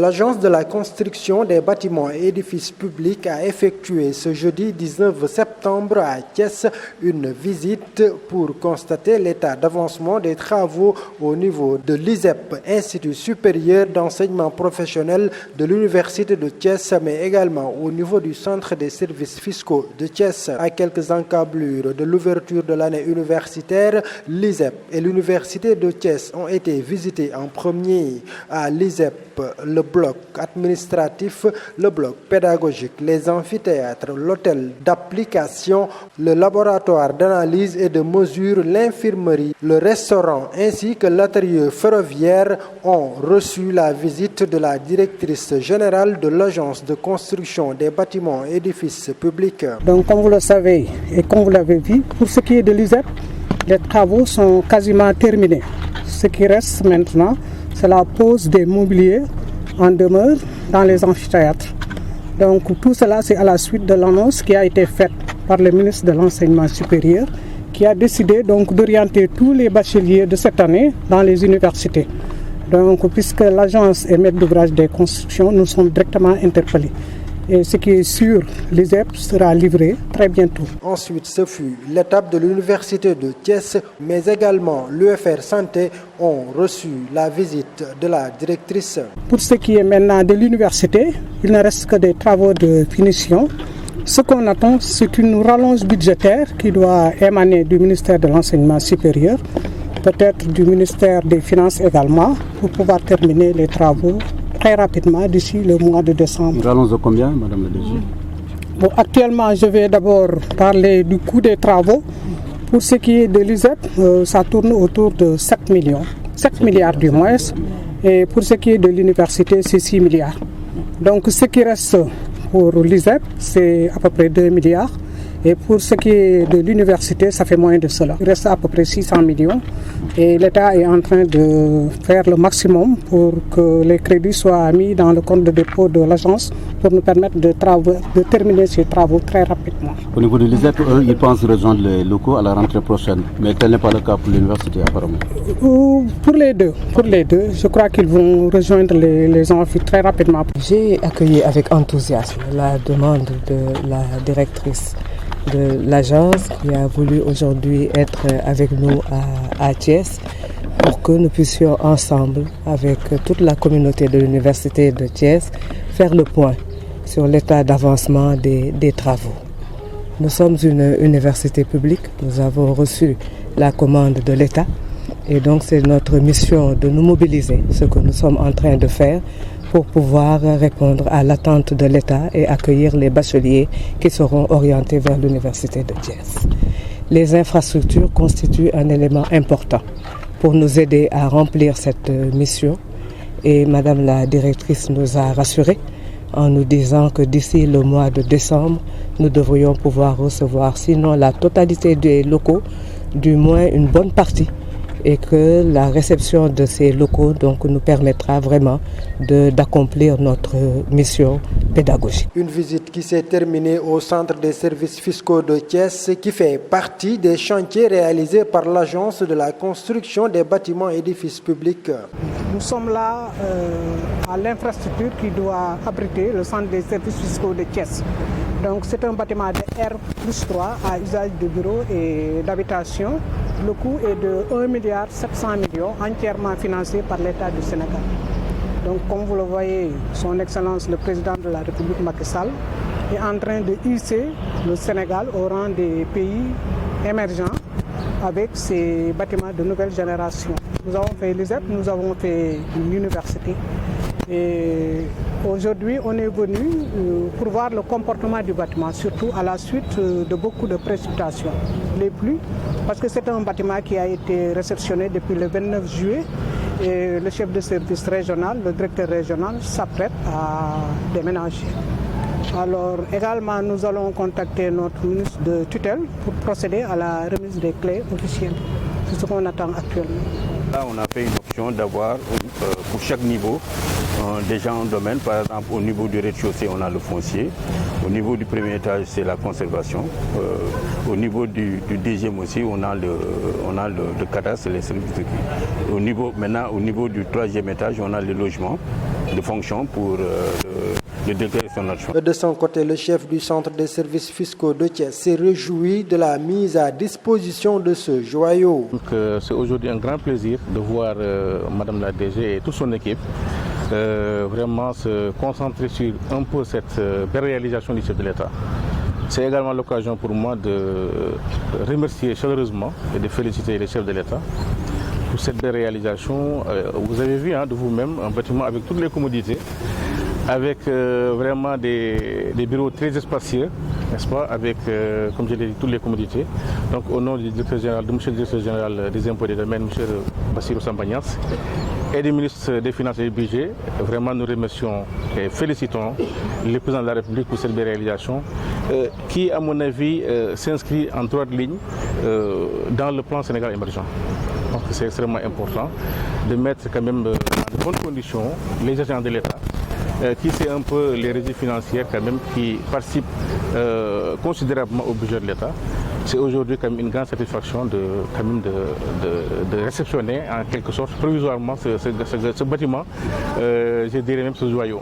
L'Agence de la construction des bâtiments et édifices publics a effectué ce jeudi 19 septembre à Thiès une visite pour constater l'état d'avancement des travaux au niveau de l'ISEP, Institut supérieur d'enseignement professionnel de l'Université de Thiès, mais également au niveau du Centre des services fiscaux de Thiès. À quelques encablures de l'ouverture de l'année universitaire, l'ISEP et l'Université de Thiès ont été visités en premier. À l'ISEP, le bloc administratif, le bloc pédagogique, les amphithéâtres, l'hôtel d'application, le laboratoire d'analyse et de mesure, l'infirmerie, le restaurant ainsi que l'atelier ferroviaire ont reçu la visite de la directrice générale de l'Agence de construction des bâtiments et édifices publics. Donc comme vous le savez et comme vous l'avez vu, pour ce qui est de l'ISEP, les travaux sont quasiment terminés. Ce qui reste maintenant, c'est la pose des mobiliers en demeure dans les amphithéâtres. Donc tout cela, c'est à la suite de l'annonce qui a été faite par le ministre de l'Enseignement supérieur, qui a décidé donc d'orienter tous les bacheliers de cette année dans les universités. Donc puisque l'agence est maître d'ouvrage des constructions, nous sommes directement interpellés. Et ce qui est sûr, l'ISEP sera livré très bientôt. Ensuite, ce fut l'étape de l'Université de Thiès, mais également l'UFR Santé ont reçu la visite de la directrice. Pour ce qui est maintenant de l'université, il ne reste que des travaux de finition. Ce qu'on attend, c'est une rallonge budgétaire qui doit émaner du ministère de l'Enseignement supérieur, peut-être du ministère des Finances également, pour pouvoir terminer les travaux très rapidement d'ici le mois de décembre. Une rallonge de combien, Madame la DG? Bon, actuellement, je vais d'abord parler du coût des travaux. Pour ce qui est de l'ISEP, ça tourne autour de 7 millions, 7 milliards du moins. Et pour ce qui est de l'université, c'est 6 milliards. Donc ce qui reste pour l'ISEP, c'est à peu près 2 milliards. Et pour ce qui est de l'université, ça fait moins de cela. Il reste à peu près 600 millions. Et l'État est en train de faire le maximum pour que les crédits soient mis dans le compte de dépôt de l'agence pour nous permettre de terminer ces travaux très rapidement. Au niveau de l'ISEP, eux, ils pensent rejoindre les locaux à la rentrée prochaine. Mais tel n'est pas le cas pour l'université apparemment. Pour les deux, je crois qu'ils vont rejoindre les amphis très rapidement. J'ai accueilli avec enthousiasme la demande de la directrice de l'agence qui a voulu aujourd'hui être avec nous à Thiès pour que nous puissions ensemble, avec toute la communauté de l'université de Thiès, faire le point sur l'état d'avancement des travaux. Nous sommes une université publique, nous avons reçu la commande de l'État et donc c'est notre mission de nous mobiliser, ce que nous sommes en train de faire, pour pouvoir répondre à l'attente de l'État et accueillir les bacheliers qui seront orientés vers l'université de Thiès. Les infrastructures constituent un élément important pour nous aider à remplir cette mission et Madame la directrice nous a rassurés en nous disant que d'ici le mois de décembre, nous devrions pouvoir recevoir sinon la totalité des locaux, du moins une bonne partie, et que la réception de ces locaux donc, nous permettra vraiment d'accomplir notre mission pédagogique. Une visite qui s'est terminée au Centre des services fiscaux de Thiès, qui fait partie des chantiers réalisés par l'Agence de la construction des bâtiments et édifices publics. Nous sommes là à l'infrastructure qui doit abriter le Centre des services fiscaux de Thiès. Donc c'est un bâtiment de R+3 à usage de bureaux et d'habitation. Le coût est de 1,7 milliard entièrement financé par l'État du Sénégal. Donc comme vous le voyez, son Excellence le Président de la République Macky Sall est en train de hisser le Sénégal au rang des pays émergents avec ces bâtiments de nouvelle génération. Nous avons fait l'ISEP, nous avons fait l'université. Et aujourd'hui, on est venu pour voir le comportement du bâtiment, surtout à la suite de beaucoup de précipitations. Les pluies, parce que c'est un bâtiment qui a été réceptionné depuis le 29 juillet et le chef de service régional, le directeur régional, s'apprête à déménager. Alors également, nous allons contacter notre ministre de tutelle pour procéder à la remise des clés officielles. C'est ce qu'on attend actuellement. Là, on a fait une option d'avoir pour chaque niveau des gens en domaine. Par exemple, au niveau du rez-de-chaussée, on a le foncier. Au niveau du premier étage, c'est la conservation. Au niveau du deuxième aussi, on a le cadastre et les services. Maintenant, au niveau du troisième étage, on a les logements. de fonction pour le directeur et son adjoint. De son côté, le chef du centre des services fiscaux de Thiès s'est réjoui de la mise à disposition de ce joyau. C'est aujourd'hui un grand plaisir de voir Madame la DG et toute son équipe vraiment se concentrer sur un peu cette belle réalisation du chef de l'État. C'est également l'occasion pour moi de remercier chaleureusement et de féliciter les chefs de l'État pour cette belle réalisation. Vous avez vu de vous-même un bâtiment avec toutes les commodités, avec vraiment des bureaux très spacieux, n'est-ce pas, avec, comme je l'ai dit, toutes les commodités. Donc au nom du directeur général, de M. le directeur général des impôts et des domaines, M. Bassirou Sambagnas, et du ministre des Finances et du Budget, vraiment nous remercions et félicitons le président de la République pour cette belle réalisation qui, à mon avis, s'inscrit en droite ligne dans le plan Sénégal émergent. Donc c'est extrêmement important de mettre quand même dans de bonnes conditions les agents de l'État, qui c'est un peu les régies financières quand même qui participent considérablement au budget de l'État. C'est aujourd'hui quand même une grande satisfaction de réceptionner en quelque sorte provisoirement ce bâtiment, je dirais même ce joyau.